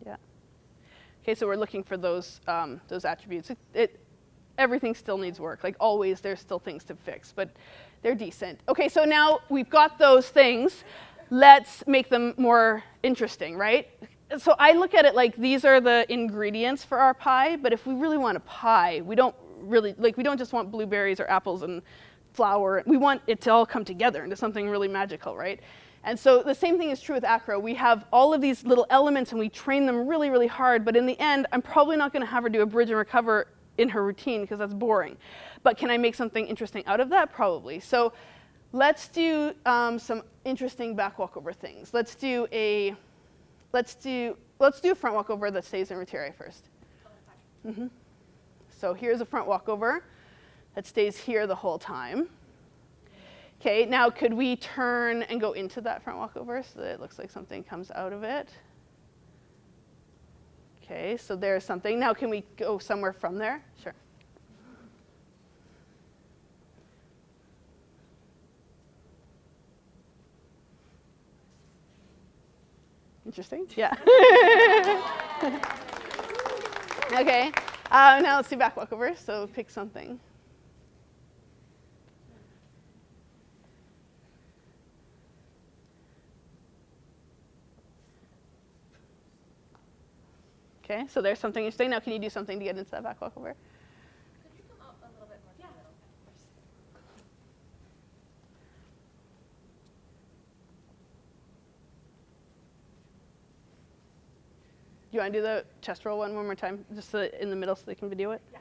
Yeah. Okay, so we're looking for those attributes. Everything still needs work. Like always, there's still things to fix, but they're decent. Okay, so now we've got those things. Let's make them more interesting, right? So I look at it like these are the ingredients for our pie, but if we really want a pie, we don't just want blueberries or apples and flour. We want it to all come together into something really magical, right? And so the same thing is true with acro. We have all of these little elements and we train them really, really hard, but in the end, I'm probably not going to have her do a bridge and recover in her routine because that's boring. But can I make something interesting out of that? Probably. So let's do some interesting back walkover things. Let's do a front walkover that stays in retiré first. So here's a front walkover that stays here the whole time. Okay, now could we turn and go into that front walkover so that it looks like something comes out of it? Okay, so there's something. Now can we go somewhere from there? Sure. Interesting, yeah. Okay, now let's do back walkover, so pick something. Okay, so there's something interesting. Now can you do something to get into that back walkover? Could you come up a little bit more to the middle? Do you want to do the chest roll one more time, just so in the middle so they can video it? Yeah.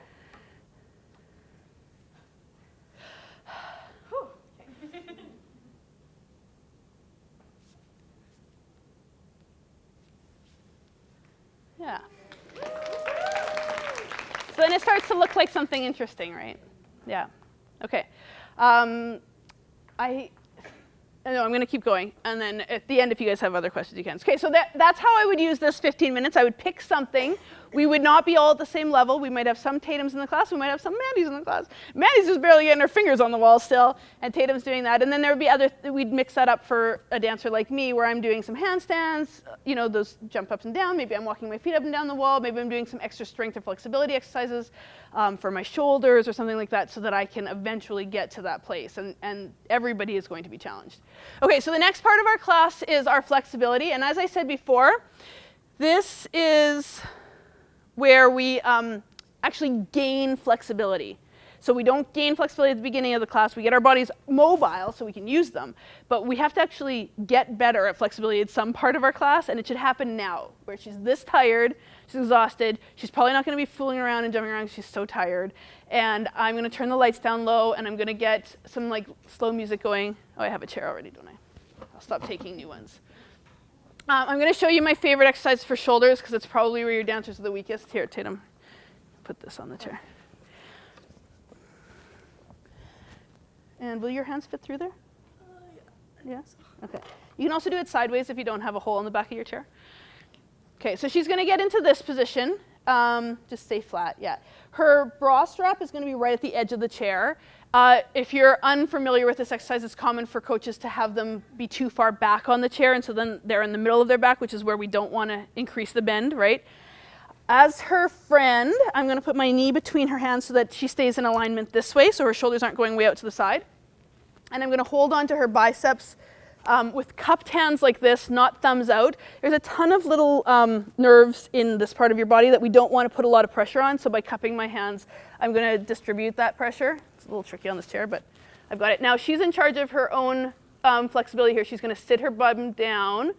Yeah. So then it starts to look like something interesting, right? Yeah. Okay. No, I'm going to keep going. And then at the end, if you guys have other questions, you can. Okay, so that's how I would use this 15 minutes. I would pick something. We would not be all at the same level. We might have some Tatums in the class. We might have some Mandys in the class. Mandy's just barely getting her fingers on the wall still, and Tatum's doing that. And then there would be we'd mix that up for a dancer like me, where I'm doing some handstands, you know, those jump up and down. Maybe I'm walking my feet up and down the wall. Maybe I'm doing some extra strength or flexibility exercises for my shoulders or something like that, so that I can eventually get to that place. And everybody is going to be challenged. Okay, so the next part of our class is our flexibility. And as I said before, this is where we actually gain flexibility. So we don't gain flexibility at the beginning of the class. We get our bodies mobile so we can use them. But we have to actually get better at flexibility at some part of our class, and it should happen now, where she's this tired, she's exhausted, she's probably not going to be fooling around and jumping around because she's so tired. And I'm going to turn the lights down low, and I'm going to get some like slow music going. Oh, I have a chair already, don't I? I'll stop taking new ones. I'm going to show you my favorite exercise for shoulders, because it's probably where your dancers are the weakest. Here, Tatum, put this on the chair. And will your hands fit through there? Yeah? Okay. You can also do it sideways if you don't have a hole in the back of your chair. Okay, so she's going to get into this position. Just stay flat, yeah. Her bra strap is going to be right at the edge of the chair. If you're unfamiliar with this exercise, it's common for coaches to have them be too far back on the chair, and so then they're in the middle of their back, which is where we don't want to increase the bend, right? As her friend, I'm going to put my knee between her hands so that she stays in alignment this way, so her shoulders aren't going way out to the side. And I'm going to hold on to her biceps with cupped hands like this, not thumbs out. There's a ton of little nerves in this part of your body that we don't want to put a lot of pressure on, so by cupping my hands, I'm going to distribute that pressure. It's a little tricky on this chair, but I've got it. Now she's in charge of her own flexibility here. She's going to sit her bum down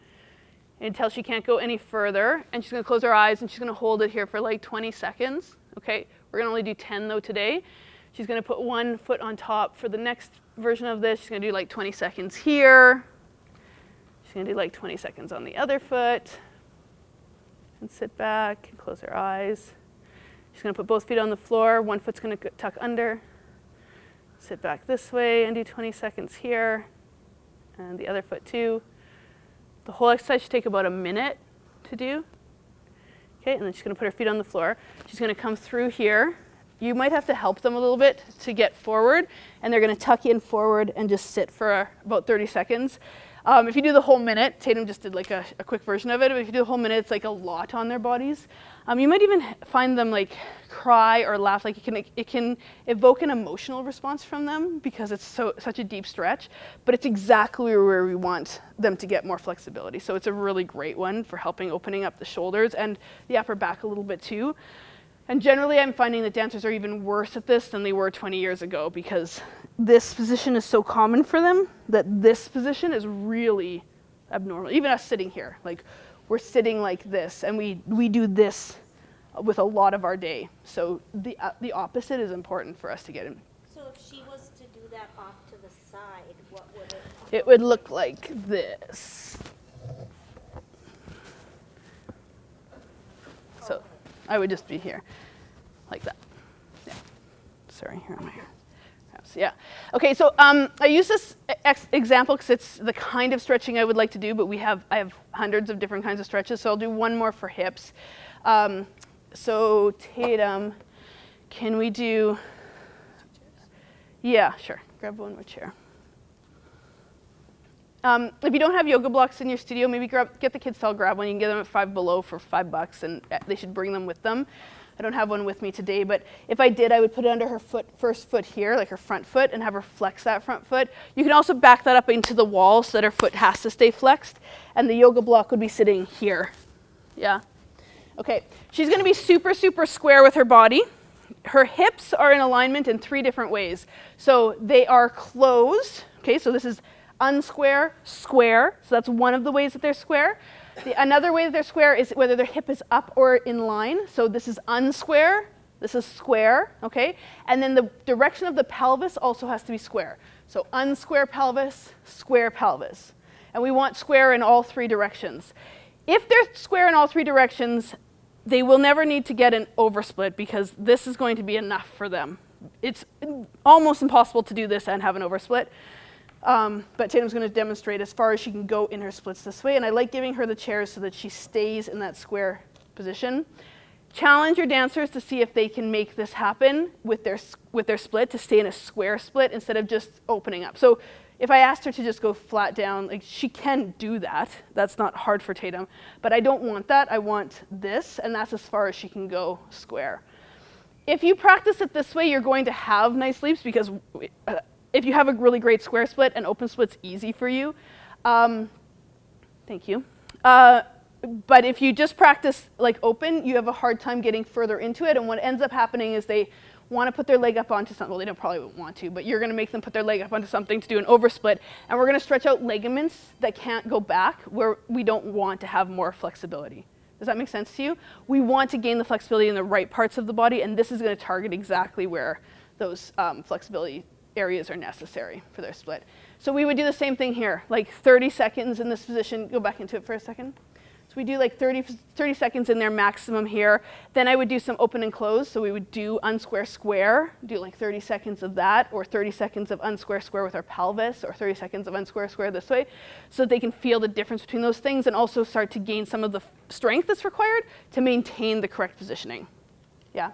until she can't go any further, and she's going to close her eyes, and she's going to hold it here for like 20 seconds. Okay, we're going to only do 10 though today. She's going to put one foot on top. For the next version of this, she's going to do like 20 seconds here. She's going to do like 20 seconds on the other foot, and sit back and close her eyes. She's going to put both feet on the floor. One foot's going to tuck under. Sit back this way and do 20 seconds here, and the other foot too. The whole exercise should take about a minute to do. Okay, and then she's going to put her feet on the floor. She's going to come through here. You might have to help them a little bit to get forward, and they're going to tuck in forward and just sit for about 30 seconds. If you do the whole minute, Tatum just did like a quick version of it, but if you do the whole minute, it's like a lot on their bodies. You might even find them like cry or laugh, like it can evoke an emotional response from them because it's such a deep stretch, but it's exactly where we want them to get more flexibility. So it's a really great one for helping opening up the shoulders and the upper back a little bit too. And generally, I'm finding that dancers are even worse at this than they were 20 years ago because this position is so common for them that this position is really abnormal. Even us sitting here, like we're sitting like this, and we do this with a lot of our day. So the opposite is important for us to get in. So if she was to do that off to the side, what would it? It would look like this. So I would just be here, like that. Yeah. Sorry, here am I. Yeah. Okay, so I use this example because it's the kind of stretching I would like to do, but I have hundreds of different kinds of stretches, so I'll do one more for hips. So Tatum, can we do, yeah, sure, grab one more chair. If you don't have yoga blocks in your studio, maybe get the kids to all grab one. You can get them at Five Below for $5, and they should bring them with them. I don't have one with me today, but if I did, I would put it under her first foot here, like her front foot, and have her flex that front foot. You can also back that up into the wall so that her foot has to stay flexed, and the yoga block would be sitting here. Yeah? Okay, she's gonna be super, super square with her body. Her hips are in alignment in 3 different ways. So they are closed, okay, so this is unsquare, square, so that's one of the ways that they're square. Another way that they're square is whether their hip is up or in line. So this is unsquare, this is square, okay? And then the direction of the pelvis also has to be square. So unsquare pelvis, square pelvis. And we want square in all 3 directions. If they're square in all 3 directions, they will never need to get an oversplit because this is going to be enough for them. It's almost impossible to do this and have an oversplit. But Tatum's going to demonstrate as far as she can go in her splits this way. And I like giving her the chairs so that she stays in that square position. Challenge your dancers to see if they can make this happen with their split, to stay in a square split instead of just opening up. So if I asked her to just go flat down, like she can do that. That's not hard for Tatum. But I don't want that. I want this, and that's as far as she can go square. If you practice it this way, you're going to have nice leaps because if you have a really great square split, an open split's easy for you. Thank you. But if you just practice like open, you have a hard time getting further into it. And what ends up happening is they want to put their leg up onto something. Well, they probably won't want to, but you're going to make them put their leg up onto something to do an oversplit. And we're going to stretch out ligaments that can't go back where we don't want to have more flexibility. Does that make sense to you? We want to gain the flexibility in the right parts of the body, and this is going to target exactly where those flexibility areas are necessary for their split. So we would do the same thing here, like 30 seconds in this position. Go back into it for a second. So we do like 30 seconds in there maximum here. Then I would do some open and close. So we would do unsquare square, do like 30 seconds of that, or 30 seconds of unsquare square with our pelvis, or 30 seconds of unsquare square this way, so that they can feel the difference between those things and also start to gain some of the strength that's required to maintain the correct positioning. Yeah?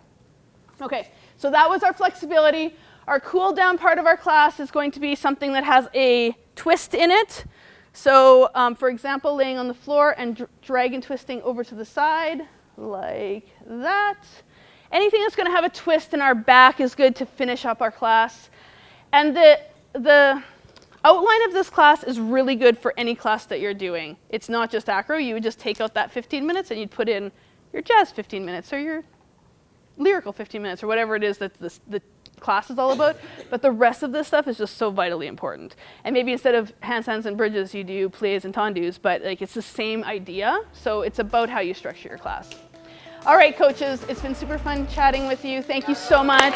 Okay, so that was our flexibility. Our cool down part of our class is going to be something that has a twist in it. So for example, laying on the floor and drag and twisting over to the side like that. Anything that's going to have a twist in our back is good to finish up our class. And the outline of this class is really good for any class that you're doing. It's not just acro. You would just take out that 15 minutes and you'd put in your jazz 15 minutes or your lyrical 15 minutes or whatever it is that the class is all about, but the rest of this stuff is just so vitally important. And maybe instead of handstands and bridges, you do pliés and tendus, but like it's the same idea, so it's about how you structure your class. All right, coaches, it's been super fun chatting with you. Thank you so much.